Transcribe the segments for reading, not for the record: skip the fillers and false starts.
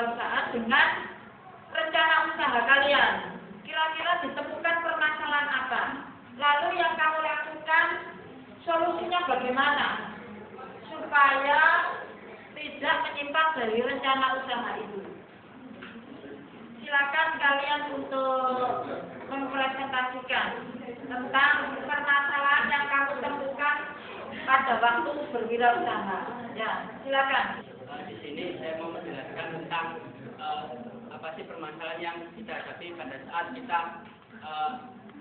berwirausaha dengan rencana usaha kalian. Kira-kira ditemukan permasalahan apa? Lalu yang kamu lakukan, solusinya bagaimana? Supaya tidak menyimpang dari rencana usaha itu. Silakan kalian untuk mempresentasikan tentang permasalahan yang kamu temukan pada waktu berwirausaha. Ya, silakan. Di sini saya mau menjelaskan tentang apa sih permasalahan yang kita hadapi pada saat kita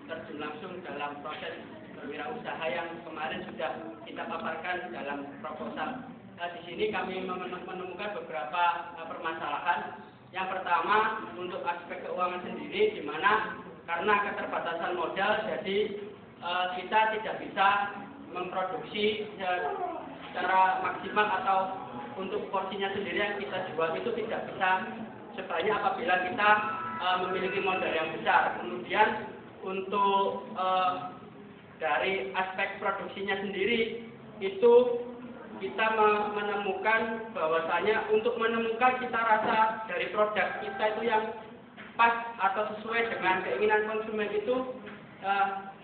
terjun langsung dalam proses berwirausaha yang kemarin sudah kita paparkan dalam proposal. Di sini kami menemukan beberapa permasalahan. Yang pertama, untuk aspek keuangan sendiri, di mana karena keterbatasan modal, jadi kita tidak bisa memproduksi secara maksimal atau untuk porsinya sendiri yang kita jual itu tidak bisa sebanyak apabila kita memiliki modal yang besar. Kemudian untuk dari aspek produksinya sendiri itu kita menemukan bahwasanya untuk menemukan cita rasa dari produk kita itu yang pas atau sesuai dengan keinginan konsumen itu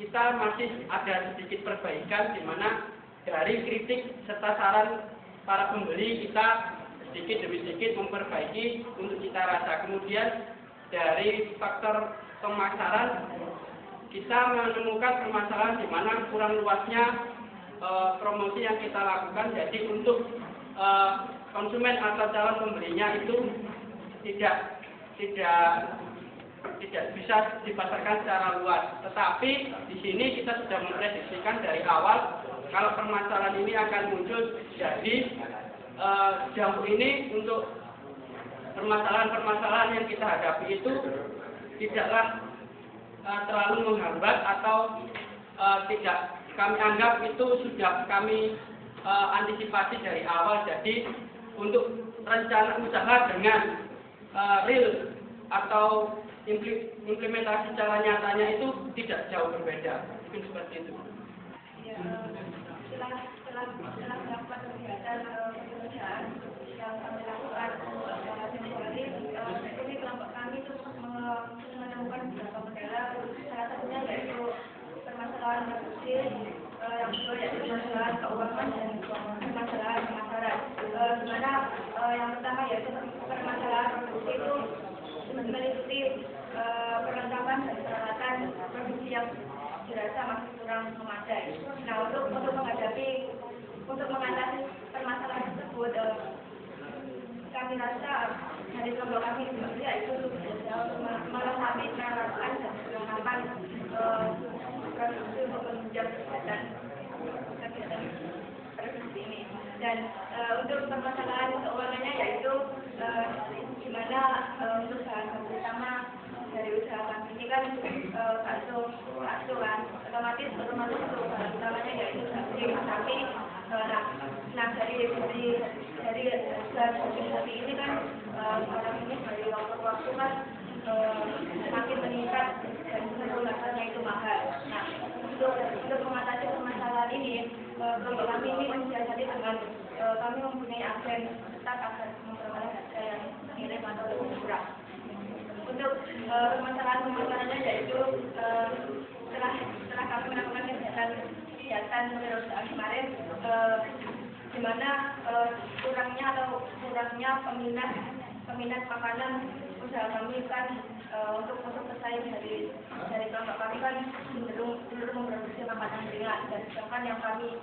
kita masih ada sedikit perbaikan, di mana dari kritik serta saran para pembeli kita sedikit demi sedikit memperbaiki untuk cita rasa. Kemudian dari faktor pemasaran kita menemukan permasalahan di mana kurang luasnya promosi yang kita lakukan. Jadi untuk konsumen atau calon pembelinya itu tidak bisa dipasarkan secara luas. Tetapi di sini kita sudah memprediksikan dari awal kalau permasalahan ini akan muncul. Jadi jauh ini untuk permasalahan yang kita hadapi itu tidaklah terlalu menghambat atau tidak kami anggap itu sudah kami antisipasi dari awal. Jadi untuk rencana usaha dengan real atau implementasi cara nyatanya itu tidak jauh berbeda. Mungkin seperti itu. Ya, setelah dapat kegiatan pekerjaan yang kami lakukan ini kelompok kami terus menemukan beberapa kendala. Salah satunya yaitu permasalahan produksi, yang kedua yaitu permasalahan keuangan dan permasalahan pemasaran. Di mana yang pertama yaitu permasalahan produksi itu meliputi perlengkapan dan peralatan produksi yang dirasa masih kurang memadai. Nah, untuk mengatasi permasalahan tersebut, kami rasa dari kelompok kami yaitu melengkapi peralatan dan perlengkapan produksi untuk menunjang kegiatan produksi ini. Dan untuk permasalahan keuangannya yaitu di mana untuk bahan utama dari usaha kami ini kan bakso kan, otomatis untuk bahan utamanya yaitu daging sapi. Nah dari sapi ini kan orang ini dari waktu ke waktu kan semakin meningkat dan penggunaannya itu mahal. Nah untuk mengatasi permasalahan ini, kelompok kami ini mensiasati dengan kami mempunyai agen tetap agar memperoleh harga yang minim atau lebih murah. Untuk permasalahannya yaitu setelah kami melakukan kegiatan berwirausaha kemarin, di mana kurangnya peminat makanan usaha kami kan untuk bersaing dari kelompok kami kan belum memproduksi makanan ringan, dan sedangkan yang kami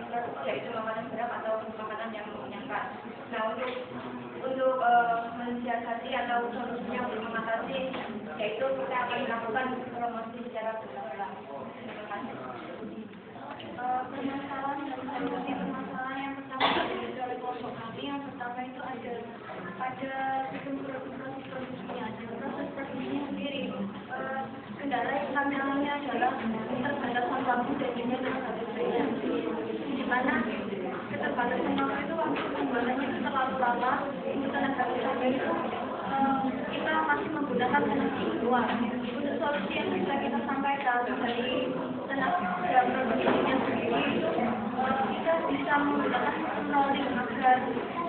produksi yaitu makanan berat atau makanan yang mengenyangkan. Nah untuk mensiasati atau solusinya untuk mengatasi yaitu kita akan melakukan promosi secara berulang. Terima kasih. Permasalahan yang pertama dari kelompok kami, yang pertama itu ada sistem produksinya, proses produksinya sendiri. Kendala yang kami alami adalah keterbatasan waktu dan juga keterbatasan di mana keterbatasan waktu itu waktu pembuatannya itu terlalu lama. Untuk tenaga kerja itu kita masih menggunakan tenaga luar. Untuk solusi yang bisa kita sampaikan dari tenaga produksinya sendiri, kita bisa menggunakan rolling agar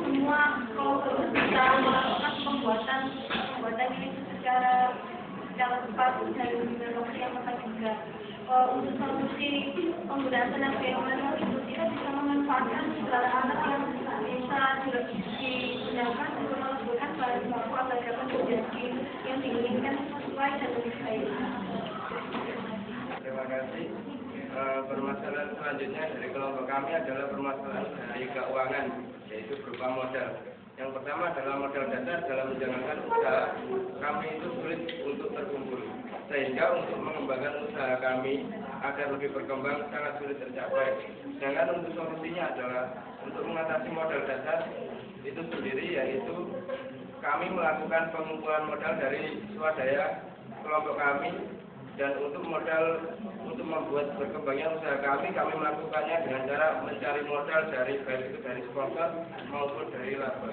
semua kelompok bisa melakukan secara cepat dan dengan waktu yang tepat juga. Untuk solusi penggunaan tenaga yang manual itu kita bisa memanfaatkan segala alat yang bisa digunakan untuk melakukan bahan baku agar dapat menjadi yang diinginkan sesuai dan lebih baik. Terima kasih. Permasalahan selanjutnya dari kelompok kami adalah permasalahan dari keuangan, yaitu berupa modal. Yang pertama adalah modal dasar dalam menjalankan usaha kami itu sulit untuk terkumpul, sehingga untuk mengembangkan usaha kami agar lebih berkembang sangat sulit tercapai. Sedangkan untuk solusinya adalah untuk mengatasi modal dasar itu sendiri, yaitu kami melakukan pengumpulan modal dari swadaya kelompok kami. Dan untuk modal untuk membuat berkembangnya usaha kami melakukannya dengan cara mencari modal dari baik itu dari sponsor maupun dari laba.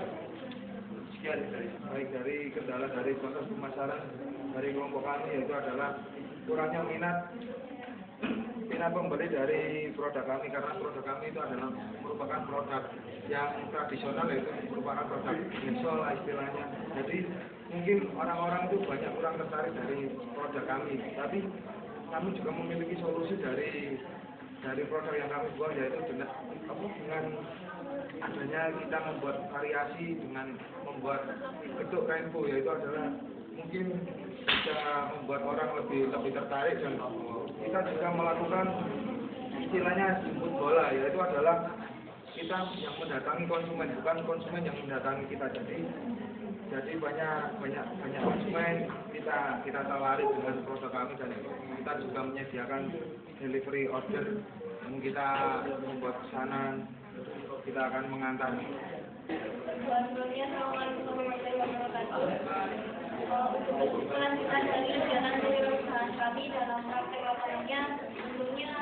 Sekian dari kendala dari proses pemasaran dari kelompok kami, yaitu adalah kurangnya minat pembeli dari produk kami, karena produk kami itu adalah merupakan produk yang tradisional, yaitu merupakan produk visual istilahnya. Jadi mungkin orang-orang itu banyak kurang tertarik dari produk kami, tapi kami juga memiliki solusi dari produk yang kami buat, yaitu dengan adanya kita membuat variasi dengan membuat bentuk rainbow, yaitu adalah mungkin bisa membuat orang lebih tertarik. Dan kita juga melakukan istilahnya jemput bola, yaitu adalah kita yang mendatangi konsumen, bukan konsumen yang mendatangi kita. Jadi banyak konsumen kita tawari dengan produk kami, dan kita juga menyediakan delivery order yang kita membuat pesanan, kita akan mengantar. Sebelumnya, Assalamualaikum warahmatullahi wabarakatuh. Untuk kesimpulan kita dari kegiatan kewirausahaan kami dalam praktek lapangannya, sebelumnya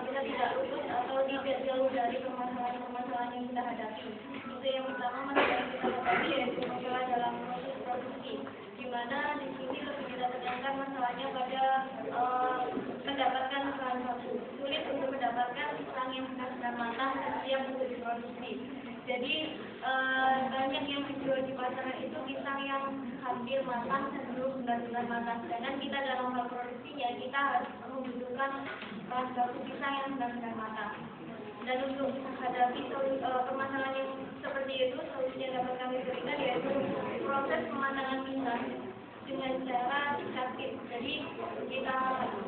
kita tidak luput atau tidak jauh dari permasalahan yang kita hadapi. Itu yang pertama masalah yang kita hadapi yaitu masalah dalam proses produksi, di mana di sini lebih kita tekankan masalahnya pada mendapatkan bahan baku. Sulit untuk mendapatkan pisang yang benar-benar matang dan siap untuk diproduksi. Jadi banyak yang dijual di pasaran itu pisang yang hampir matang dan belum benar-benar matang. Sedangkan kita dalam hal produksinya kita harus membutuhkan bahan baku pisang yang benar-benar matang. Dan untuk menghadapi permasalahan yang seperti itu, solusi yang dapat kami berikan yaitu proses pematangan pisang dengan cara dikapit. Jadi kita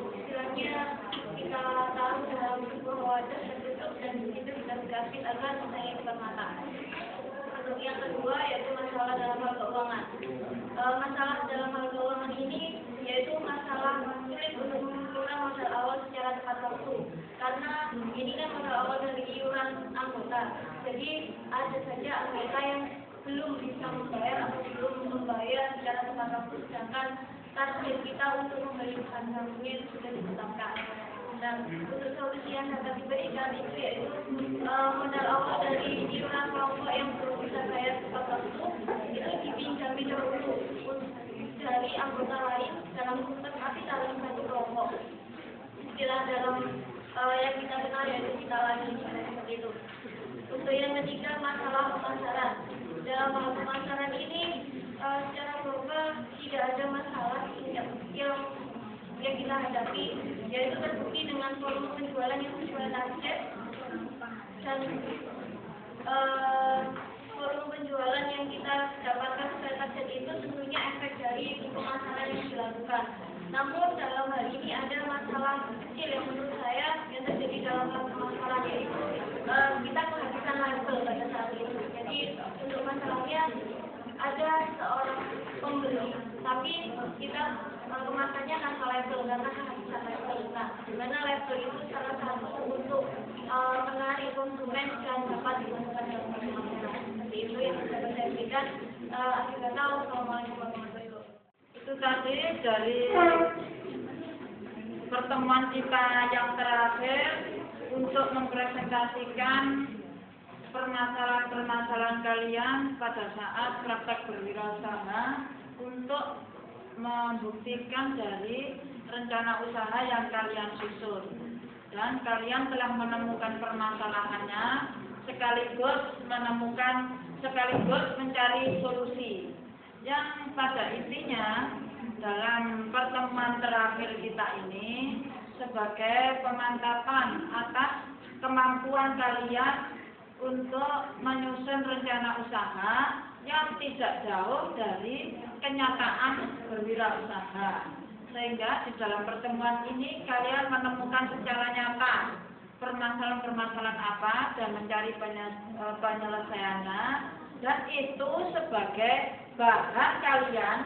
istilahnya kita taruh dalam sebuah wadah tertutup dan itu kita dikapit agar pisangnya cepat matang. Untuk yang kedua yaitu masalah dalam hal keuangan. Masalah dalam hal keuangan ini yaitu masalah sulit untuk mengumpulkan modal awal secara tepat waktu, karena ini kan modal awal dari iuran anggota. Jadi ada saja anggota yang belum bisa membayar atau belum membayar secara tepat waktu, sedangkan target kita untuk membeli bahan bakunya sudah ditetapkan. Dan untuk solusi yang dapat diberikan itu yaitu modal awal dari iuran kelompok yang belum bisa bayar tepat waktu itu dipinjami dahulu dari anggota lain dalam tapi dalam satu kelompok. Istilah dalam yang kita kenal yaitu kita lagi seperti itu. Untuk yang ketiga masalah pemasaran. Dalam hal pemasaran ini secara global tidak ada masalah yang kita hadapi, yaitu terbukti dengan volume penjualan yang sesuai target dan volume penjualan yang kita dapatkan sesuai target itu tentunya efek dari pemasaran yang dilakukan. Namun dalam hal ini ada masalah kecil yang menurut saya yang terjadi dalam hal pemasaran, yaitu kita kehabisan label pada saat itu. Jadi untuk masalahnya ada seorang pembeli, tapi kita kemasannya tanpa label karena kehabisan label. Nah, dimana label itu salah satu untuk menarik konsumen dan dapat digunakan dalam pemasaran. Seperti itu yang dapat saya berikan. Akhir kata, wassalamualaikum warahmatullahi wabarakatuh. Itu tadi dari pertemuan kita yang terakhir untuk mempresentasikan permasalahan-permasalahan kalian pada saat praktek berwirausaha untuk membuktikan dari rencana usaha yang kalian susun. Dan kalian telah menemukan permasalahannya sekaligus mencari solusi yang pada intinya dalam pertemuan terakhir kita ini sebagai pemantapan atas kemampuan kalian untuk menyusun rencana usaha yang tidak jauh dari kenyataan berwirausaha. Sehingga di dalam pertemuan ini kalian menemukan secara nyata permasalahan-permasalahan apa dan mencari penyelesaiannya, dan itu sebagai bahan kalian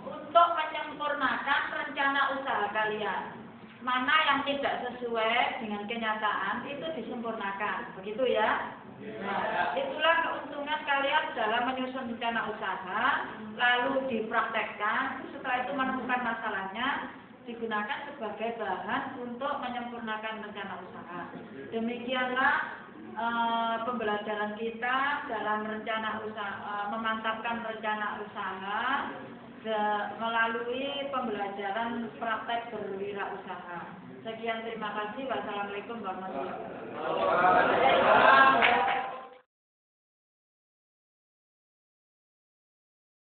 untuk menyempurnakan rencana usaha kalian. Mana yang tidak sesuai dengan kenyataan itu disempurnakan, begitu ya? Nah, itulah keuntungan kalian dalam menyusun rencana usaha, lalu dipraktekkan, setelah itu menemukan masalahnya, digunakan sebagai bahan untuk menyempurnakan rencana usaha. Demikianlah pembelajaran kita dalam rencana usaha, memantapkan rencana usaha melalui pembelajaran praktek berwirausaha. Sekian, terima kasih. Wassalamualaikum warahmatullahi wabarakatuh.